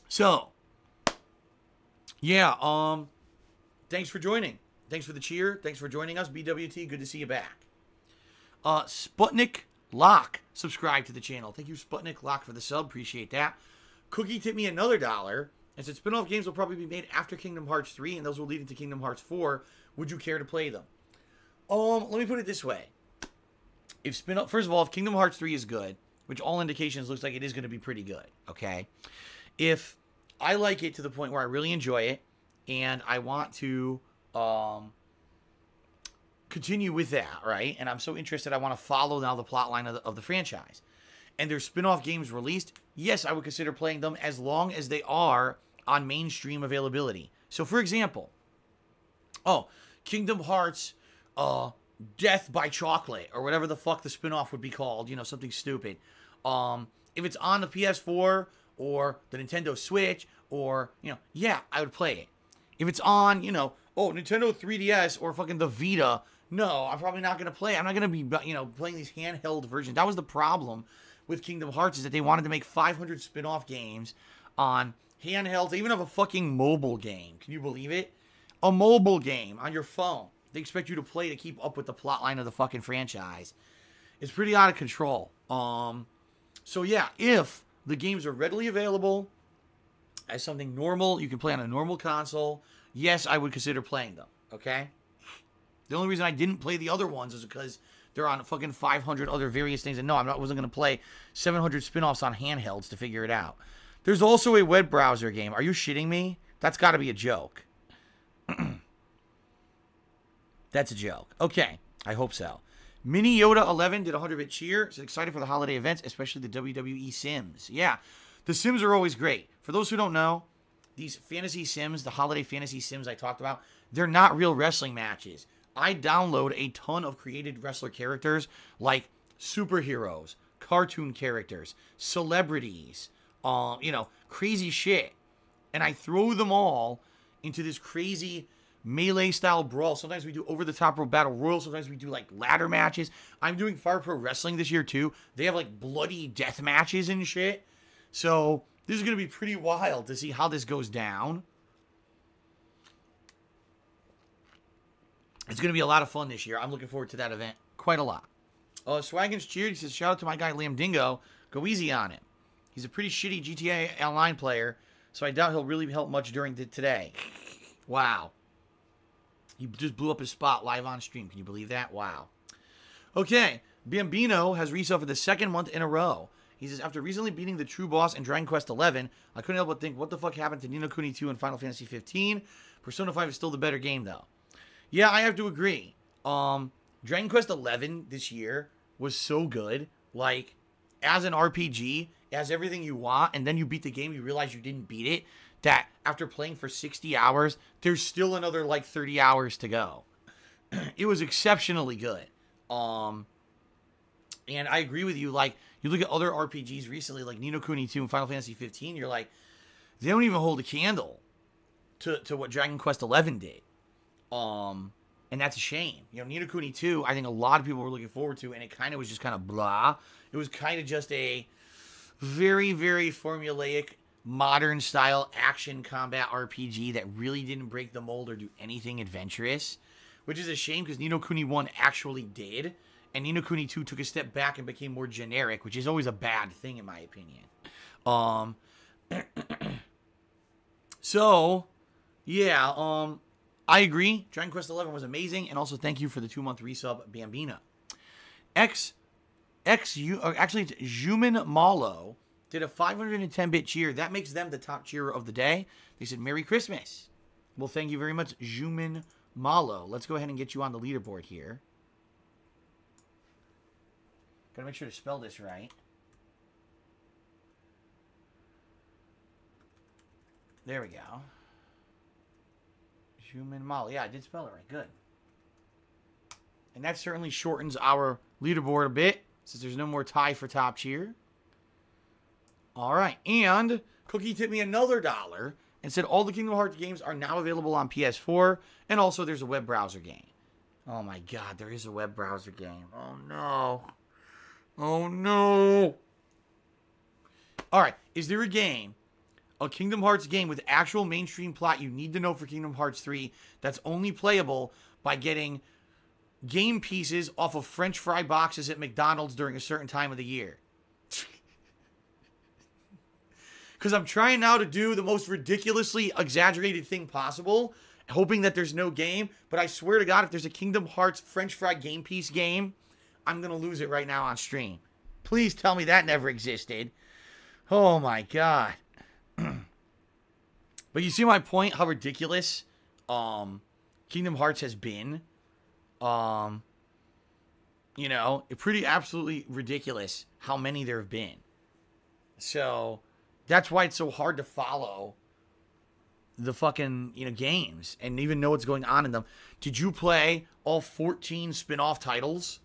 Speaker 1: So, yeah, thanks for joining. Thanks for the cheer. Thanks for joining us, BWT. Good to see you back. Sputnik Lock subscribe to the channel. Thank you, Sputnik Lock, for the sub. Appreciate that. Cookie tipped me another $1 and said spin-off games will probably be made after Kingdom Hearts 3, and those will lead into Kingdom Hearts 4. Would you care to play them? Let me put it this way. First of all, if Kingdom Hearts 3 is good, which all indications looks like it is going to be pretty good, okay? If I like it to the point where I really enjoy it, and I want to continue with that, right? And I'm so interested, I want to follow now the plot line of the franchise. And there's spin-off games released, yes, I would consider playing them as long as they are on mainstream availability. So, for example, Kingdom Hearts Death by Chocolate, or whatever the fuck the spin-off would be called, you know, something stupid. If it's on the PS4 or the Nintendo Switch, or, you know, yeah, I would play it. If it's on, you know, Nintendo 3DS or fucking the Vita, no, I'm probably not going to play it. I'm not going to be, you know, playing these handheld versions. That was the problem with Kingdom Hearts, is that they wanted to make 500 spin-off games on handhelds, even of a fucking mobile game. Can you believe it? A mobile game on your phone. They expect you to play to keep up with the plotline of the fucking franchise. It's pretty out of control. So yeah, if the games are readily available as something normal, you can play on a normal console, yes, I would consider playing them, okay? The only reason I didn't play the other ones is because they're on fucking 500 other various things. And no, wasn't going to play 700 spin-offs on handhelds to figure it out. There's also a web browser game. Are you shitting me? That's got to be a joke. That's a joke. Okay, I hope so. Mini Yoda 11 did a 100-bit cheer. Said excited for the holiday events, especially the WWE Sims. Yeah, the Sims are always great. For those who don't know, these fantasy Sims, the holiday fantasy Sims I talked about, they're not real wrestling matches. I download a ton of created wrestler characters like superheroes, cartoon characters, celebrities, you know, crazy shit. And I throw them all into this crazy melee-style brawl. Sometimes we do over-the-top battle royal. Sometimes we do, like, ladder matches. I'm doing Fire Pro Wrestling this year, too. They have, like, bloody death matches and shit. So this is going to be pretty wild to see how this goes down. It's going to be a lot of fun this year. I'm looking forward to that event quite a lot. Swaggins cheered. He says, shout out to my guy, Liam Dingo. Go easy on him. He's a pretty shitty GTA Online player, so I doubt he'll really help much during today. Wow. He just blew up his spot live on stream. Can you believe that? Wow. Okay. Bambino has resub for the second month in a row. He says, after recently beating the true boss in Dragon Quest XI, I couldn't help but think, what the fuck happened to Ni no Kuni 2 and Final Fantasy 15? Persona 5 is still the better game, though. Yeah, I have to agree. Dragon Quest XI this year was so good. Like, as an RPG, it has everything you want, and then you beat the game, you realize you didn't beat it, that after playing for 60 hours, there's still another, like, 30 hours to go. It was exceptionally good. And I agree with you, like, you look at other RPGs recently, like Ni no Kuni 2 and Final Fantasy 15, you're like, they don't even hold a candle to what Dragon Quest XI did. And that's a shame. You know, Ni no Kuni 2, I think a lot of people were looking forward to, and it kind of was just kind of blah. It was kind of just a very, very formulaic, modern-style action combat RPG that really didn't break the mold or do anything adventurous, which is a shame because Ni no Kuni 1 actually did, and Ni no Kuni 2 took a step back and became more generic, which is always a bad thing in my opinion. So, yeah, I agree. Dragon Quest XI was amazing, and also thank you for the 2-month resub, Bambina. Actually, it's Juman Malo did a 510-bit cheer. That makes them the top cheerer of the day. They said, Merry Christmas. Well, thank you very much, Juman Malo. Let's go ahead and get you on the leaderboard here. Gotta make sure to spell this right. There we go. Juman Malo. Yeah, I did spell it right. Good. And that certainly shortens our leaderboard a bit, since there's no more tie for top cheer. All right. And Cookie tipped me another $1 and said all the Kingdom Hearts games are now available on PS4. And also there's a web browser game. Oh my God, there is a web browser game. Oh no. Oh no. All right. Is there a game, a Kingdom Hearts game with actual mainstream plot you need to know for Kingdom Hearts 3 that's only playable by getting game pieces off of French fry boxes at McDonald's during a certain time of the year? Because I'm trying now to do the most ridiculously exaggerated thing possible, hoping that there's no game. But I swear to God, if there's a Kingdom Hearts French fry game piece game, I'm going to lose it right now on stream. Please tell me that never existed. Oh my God. But you see my point, how ridiculous Kingdom Hearts has been. You know, pretty absolutely ridiculous how many there have been. So that's why it's so hard to follow the fucking, you know, games and even know what's going on in them. Did you play all 14 spin-off titles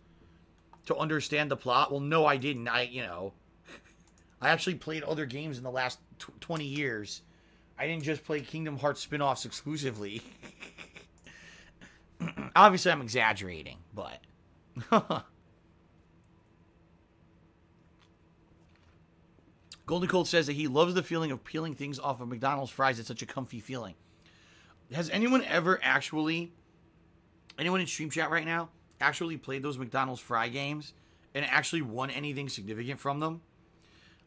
Speaker 1: to understand the plot? Well, no, I didn't. I actually played other games in the last 20 years. I didn't just play Kingdom Hearts spin-offs exclusively. Obviously, I'm exaggerating, but... Golden Cold says that he loves the feeling of peeling things off of McDonald's fries. It's such a comfy feeling. Has anyone ever actually... Anyone in stream chat right now actually played those McDonald's fry games and actually won anything significant from them?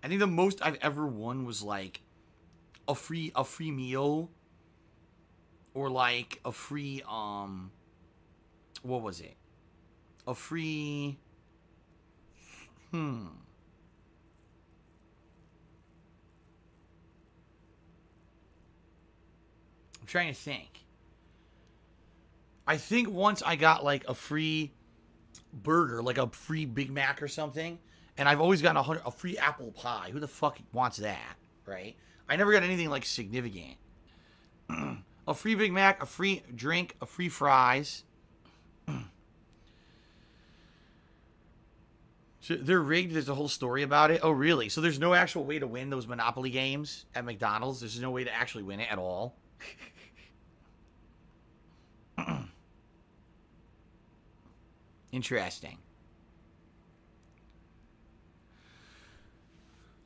Speaker 1: I think the most I've ever won was like a free meal or like a free what was it? A free I'm trying to think. I think once I got like a free burger, like a free Big Mac or something, and I've always gotten a free apple pie. Who the fuck wants that, right? I never got anything like significant. A free Big Mac, a free drink, a free fries. So they're rigged. There's a whole story about it. Oh, really? So there's no actual way to win those Monopoly games at McDonald's? There's no way to actually win it at all? Interesting.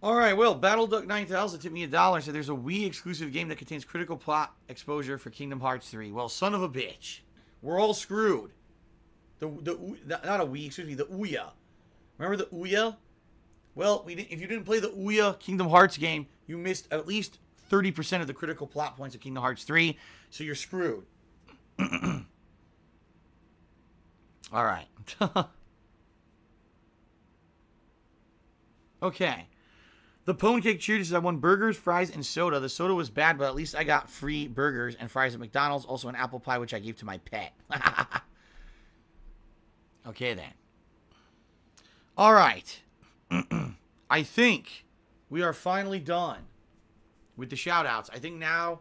Speaker 1: Alright, well, Battle Duck 9000 tipped me $1. Said there's a Wii exclusive game that contains critical plot exposure for Kingdom Hearts 3. Well, son of a bitch. We're all screwed. Not a Wii, excuse me, the Ouya. Remember the Ouya? Well, if you didn't play the Ouya Kingdom Hearts game, you missed at least 30% of the critical plot points of Kingdom Hearts 3, so you're screwed. Alright. Okay. The Pone Cake Cheer says I won burgers, fries, and soda. The soda was bad, but at least I got free burgers and fries at McDonald's. Also an apple pie, which I gave to my pet. Okay, then. All right. I think we are finally done with the shout-outs. I think now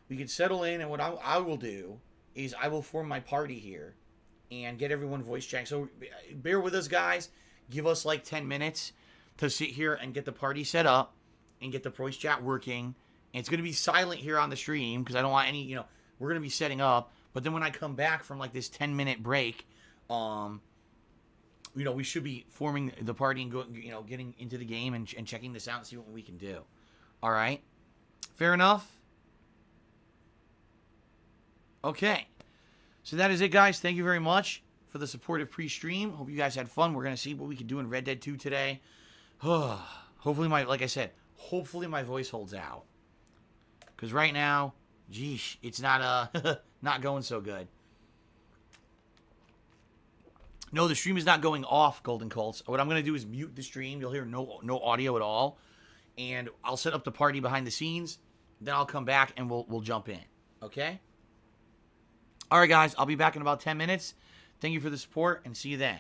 Speaker 1: we can settle in, and what I will do is I will form my party here and get everyone voice chatting. So bear with us, guys. Give us like 10 minutes to sit here and get the party set up and get the voice chat working. And it's going to be silent here on the stream because I don't want any, we're going to be setting up. But then when I come back from like this 10-minute break, we should be forming the party and getting into the game and checking this out and see what we can do. All right. Fair enough. Okay. So that is it, guys. Thank you very much for the supportive pre-stream. Hope you guys had fun. We're going to see what we can do in Red Dead 2 today. Hopefully like I said, hopefully my voice holds out. Because right now, geesh, it's not not going so good. No, the stream is not going off, Golden Colts. What I'm going to do is mute the stream. You'll hear no audio at all. And I'll set up the party behind the scenes. Then I'll come back and we'll jump in. Okay? All right, guys. I'll be back in about 10 minutes. Thank you for the support and see you then.